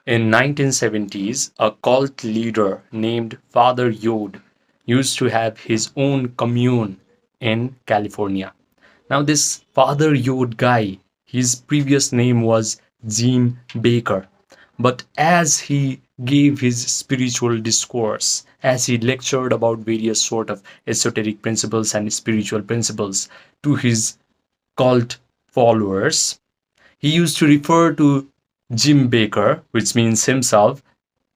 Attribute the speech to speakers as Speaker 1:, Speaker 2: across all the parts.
Speaker 1: In 1970s, a cult leader named Father Yod used to have his own commune in California. Now, this Father Yod guy, his previous name was Jim Baker. But as he gave his spiritual discourse, as he lectured about various sort of esoteric principles and spiritual principles to his cult followers, he used to refer to Jim Baker, which means himself,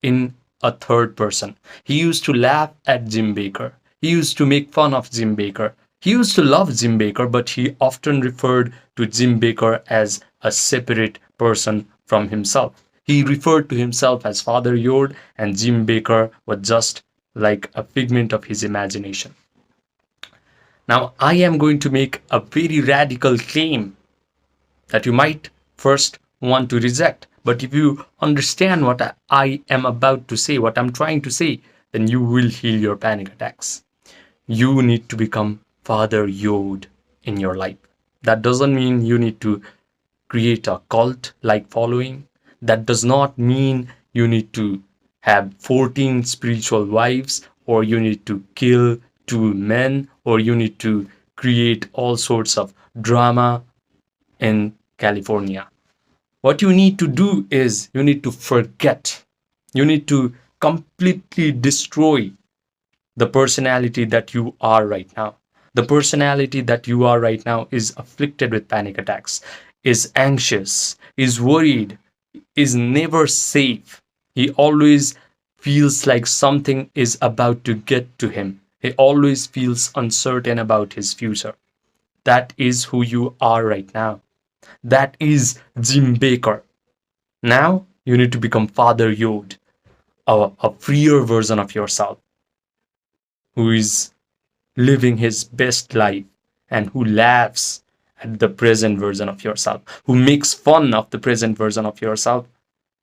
Speaker 1: in a third person. He used to laugh at Jim Baker. He used to make fun of Jim Baker. He used to love Jim Baker, but he often referred to Jim Baker as a separate person from himself. He referred to himself as Father Yod, and Jim Baker was just like a figment of his imagination. Now, I am going to make a very radical claim that you might first want to reject. But if you understand what I am about to say, what I'm trying to say, then you will heal your panic attacks. You need to become Father Yod in your life. That doesn't mean you need to create a cult like following. That does not mean you need to have 14 spiritual wives, or you need to kill 2 men, or you need to create all sorts of drama in California. What you need to do is you need to forget. You need to completely destroy the personality that you are right now. The personality that you are right now is afflicted with panic attacks, is anxious, is worried, is never safe. He always feels like something is about to get to him. He always feels uncertain about his future. That is who you are right now. That is Jim Baker. Now you need to become Father Yod, a freer version of yourself who is living his best life and who laughs at the present version of yourself, who makes fun of the present version of yourself,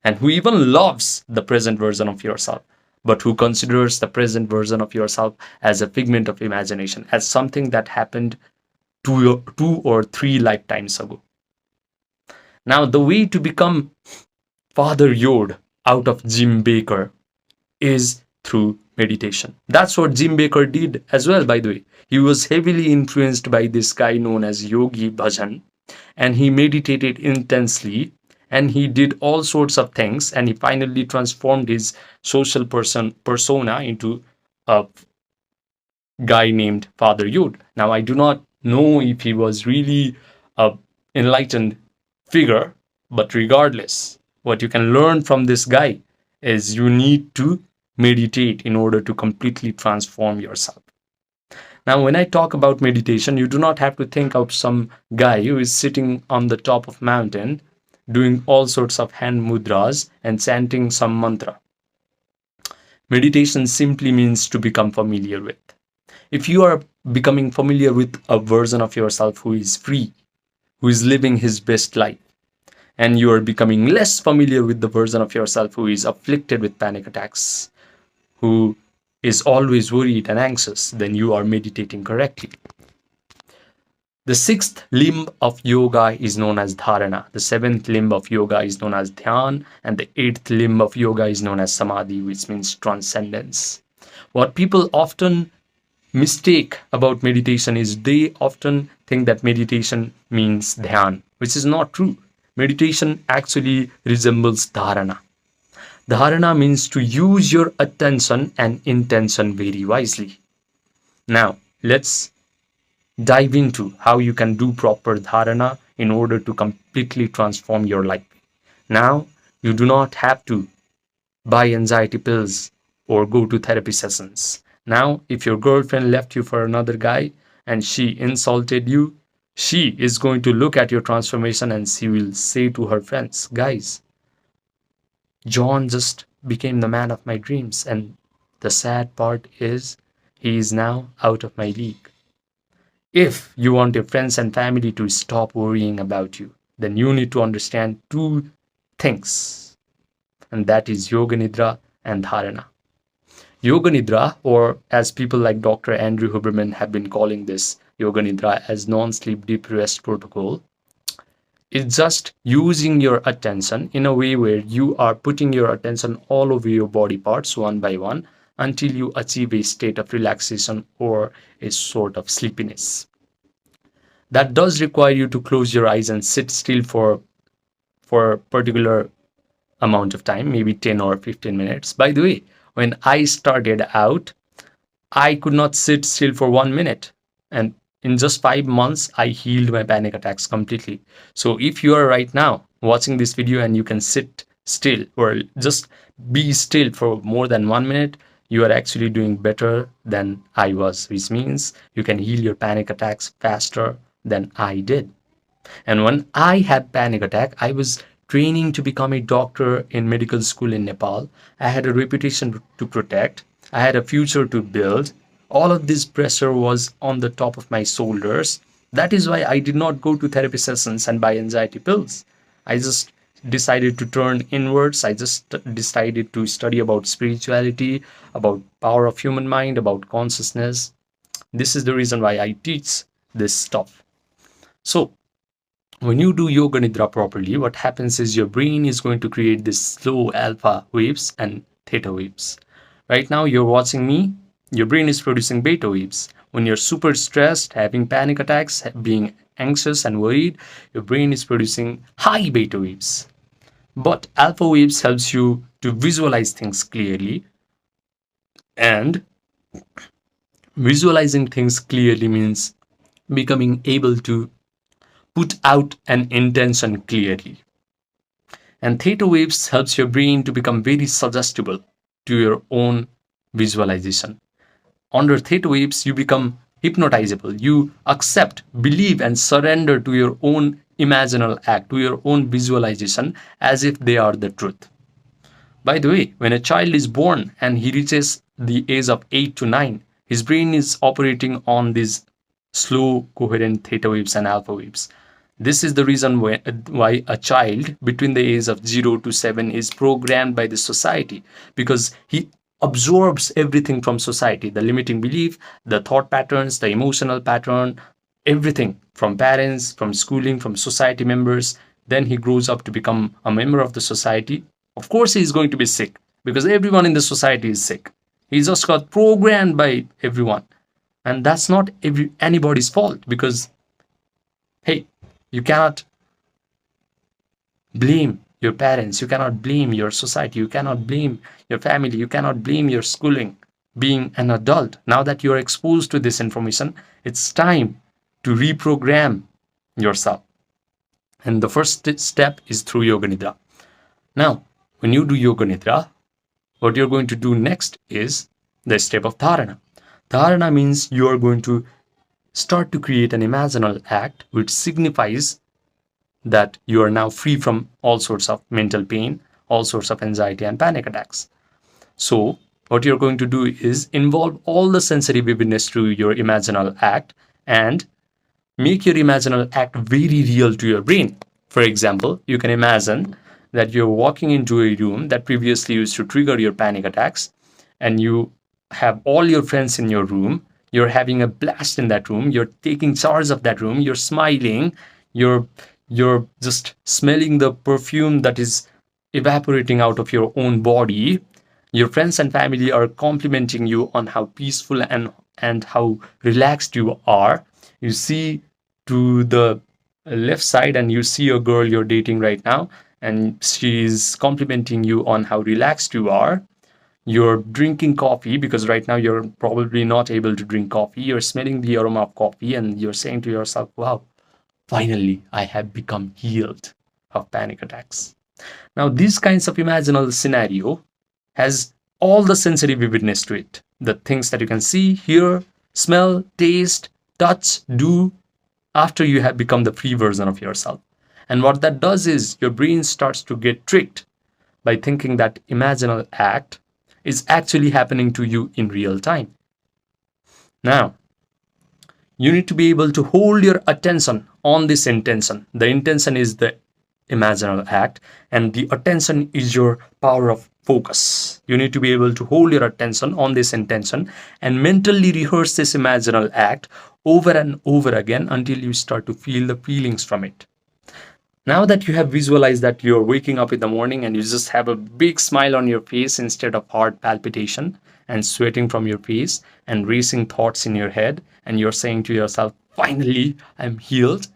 Speaker 1: and who even loves the present version of yourself, but who considers the present version of yourself as a figment of imagination, as something that happened 2 or 3 lifetimes ago. Now, the way to become Father Yod out of Jim Baker is through meditation. That's what Jim Baker did as well, by the way. He was heavily influenced by this guy known as Yogi Bhajan, and he meditated intensely, and he did all sorts of things, and he finally transformed his social persona into a guy named Father Yod. Now, I do not know if he was really a enlightened figure, but regardless, what you can learn from this guy is you need to meditate in order to completely transform yourself. Now, when I talk about meditation, you do not have to think of some guy who is sitting on the top of mountain doing all sorts of hand mudras and chanting some mantra. Meditation simply means to become familiar with. If you are becoming familiar with a version of yourself who is free, who is living his best life, and you are becoming less familiar with the version of yourself who is afflicted with panic attacks, who is always worried and anxious, then you are meditating correctly. The 6th limb of yoga is known as dharana. The 7th limb of yoga is known as dhyan, and the 8th limb of yoga is known as samadhi, which means transcendence. What people often mistake about meditation is they often think that meditation means dhyan, which is not true. Meditation actually resembles dharana. Dharana means to use your attention and intention very wisely. Now, let's dive into how you can do proper dharana in order to completely transform your life. Now, you do not have to buy anxiety pills or go to therapy sessions. Now, if your girlfriend left you for another guy and she insulted you, she is going to look at your transformation and she will say to her friends, guys, John just became the man of my dreams, and the sad part is he is now out of my league. If you want your friends and family to stop worrying about you, then you need to understand 2 things, and that is Yoga Nidra and Dharana. Yoga Nidra, or as people like Dr. Andrew Huberman have been calling this Yoga Nidra as non-sleep deep rest protocol, It's just using your attention in a way where you are putting your attention all over your body parts one by one until you achieve a state of relaxation or a sort of sleepiness. That does require you to close your eyes and sit still for a particular amount of time, maybe 10 or 15 minutes. By the way, when I started out, I could not sit still for 1 minute. And in just 5 months, I healed my panic attacks completely. So if you are right now watching this video and you can sit still or just be still for more than 1 minute, you are actually doing better than I was, which means you can heal your panic attacks faster than I did. And when I had panic attack, I was training to become a doctor in medical school in Nepal. I had a reputation to protect. I had a future to build. All of this pressure was on the top of my shoulders. That is why I did not go to therapy sessions and buy anxiety pills. I just decided to turn inwards. I just decided to study about spirituality, about power of human mind, about consciousness. This is the reason why I teach this stuff. So when you do yoga nidra properly, what happens is your brain is going to create this slow alpha waves and theta waves. Right now, you're watching me, your brain is producing beta waves. When you're super stressed, having panic attacks, being anxious and worried, your brain is producing high beta waves. But alpha waves helps you to visualize things clearly, and visualizing things clearly means becoming able to put out an intention clearly. And theta waves helps your brain to become very suggestible to your own visualization. Under theta waves, you become hypnotizable. You accept, believe, and surrender to your own imaginal act, to your own visualization as if they are the truth. By the way, when a child is born and he reaches the age of 8 to 9, his brain is operating on these slow, coherent theta waves and alpha waves. This is the reason why a child between the age of 0 to 7 is programmed by the society, because he absorbs everything from society, the limiting belief, the thought patterns, the emotional pattern, everything from parents, from schooling, from society members. Then he grows up to become a member of the society. Of course, he is going to be sick because everyone in the society is sick. He just got programmed by everyone. And that's not anybody's fault, because, hey, you cannot blame your parents, you cannot blame your society, you cannot blame your family, you cannot blame your schooling. Being an adult, now that you're exposed to this information, it's time to reprogram yourself. And the first step is through Yoga Nidra. Now, when you do Yoga Nidra, what you're going to do next is the step of Dharana. Dharana means you are going to start to create an imaginal act which signifies that you are now free from all sorts of mental pain, all sorts of anxiety and panic attacks. So what you're going to do is involve all the sensory vividness through your imaginal act and make your imaginal act very real to your brain. For example, you can imagine that you're walking into a room that previously used to trigger your panic attacks, and you have all your friends in your room. You're having a blast in that room. You're taking charge of that room. You're smiling. You're just smelling the perfume that is evaporating out of your own body. Your friends and family are complimenting you on how peaceful and how relaxed you are. You see to the left side and you see a girl you're dating right now, and she's complimenting you on how relaxed you are. You're drinking coffee because right now you're probably not able to drink coffee. You're smelling the aroma of coffee and you're saying to yourself, wow, finally, I have become healed of panic attacks. Now, these kinds of imaginal scenario has all the sensory vividness to it. The things that you can see, hear, smell, taste, touch, do after you have become the free version of yourself. And what that does is your brain starts to get tricked by thinking that imaginal act is actually happening to you in real time. Now, you need to be able to hold your attention on this intention. The intention is the imaginal act, and the attention is your power of focus. You need to be able to hold your attention on this intention and mentally rehearse this imaginal act over and over again until you start to feel the feelings from it. Now that you have visualized that you're waking up in the morning and you just have a big smile on your face instead of heart palpitation and sweating from your face and racing thoughts in your head, and you're saying to yourself, finally, I'm healed,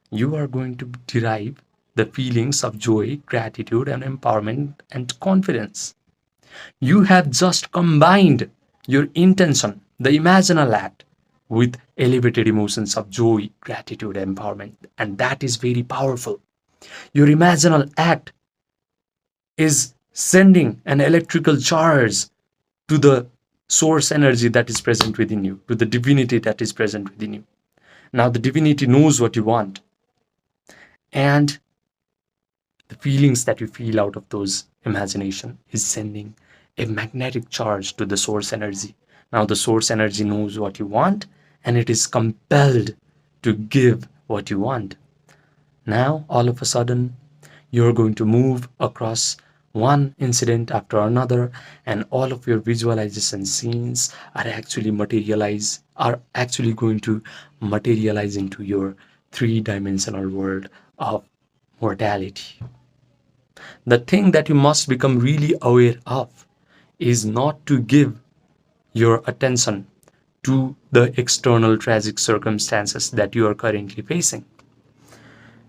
Speaker 1: you are going to derive the feelings of joy, gratitude, and empowerment and confidence. You have just combined your intention, the imaginal act, with elevated emotions of joy, gratitude, empowerment, and that is very powerful. Your imaginal act is sending an electrical charge to the source energy that is present within you, to the divinity that is present within you. Now, the divinity knows what you want, and the feelings that you feel out of those imagination is sending a magnetic charge to the source energy. Now, the source energy knows what you want, and it is compelled to give what you want. Now, all of a sudden, you're going to move across one incident after another, and all of your visualization scenes are actually going to materialize into your three-dimensional world of mortality. The thing that you must become really aware of is not to give your attention to the external tragic circumstances that you are currently facing.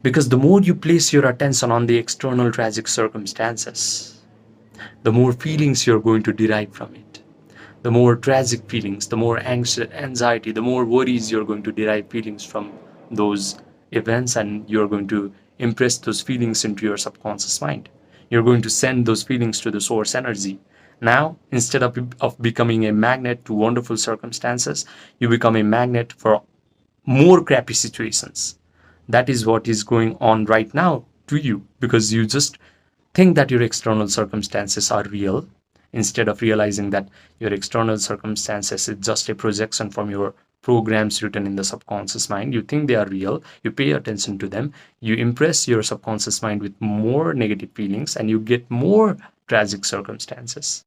Speaker 1: Because the more you place your attention on the external tragic circumstances, the more feelings you're going to derive from it. The more tragic feelings, the more anxiety, the more worries you're going to derive feelings from those events, and you're going to impress those feelings into your subconscious mind. You're going to send those feelings to the source energy. Now, instead of becoming a magnet to wonderful circumstances, you become a magnet for more crappy situations. That is what is going on right now to you, because you just think that your external circumstances are real instead of realizing that your external circumstances is just a projection from your programs written in the subconscious mind. You think they are real, you pay attention to them, you impress your subconscious mind with more negative feelings, and you get more tragic circumstances.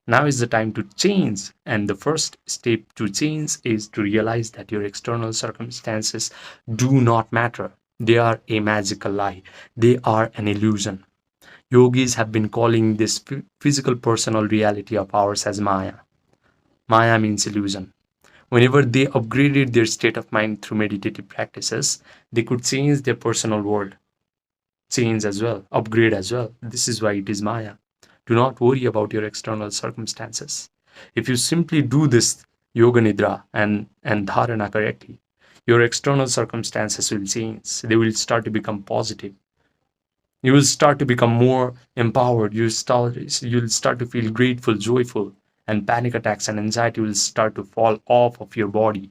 Speaker 1: Now is the time to change, and the first step to change is to realize that your external circumstances do not matter. They are a magical lie, they are an illusion. Yogis have been calling this physical personal reality of ours as Maya. Maya means illusion. Whenever they upgraded their state of mind through meditative practices, they could change their personal world, change as well, upgrade as well. This is why it is Maya. Do not worry about your external circumstances. If you simply do this yoga nidra and dharana correctly, your external circumstances will change. They will start to become positive. You will start to become more empowered. You'll start to feel grateful, joyful, and panic attacks and anxiety will start to fall off of your body.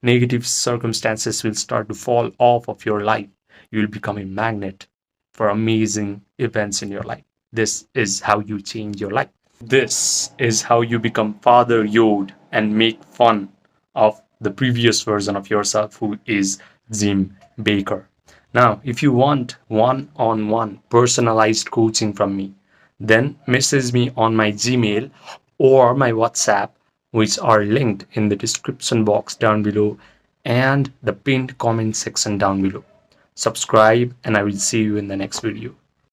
Speaker 1: Negative circumstances will start to fall off of your life. You will become a magnet for amazing events in your life. This is how you change your life. This is how you become Father Yod and make fun of the previous version of yourself, who is Jim Baker. Now, if you want one-on-one personalized coaching from me, then message me on my Gmail or my WhatsApp, which are linked in the description box down below and the pinned comment section down below. Subscribe, and I will see you in the next video.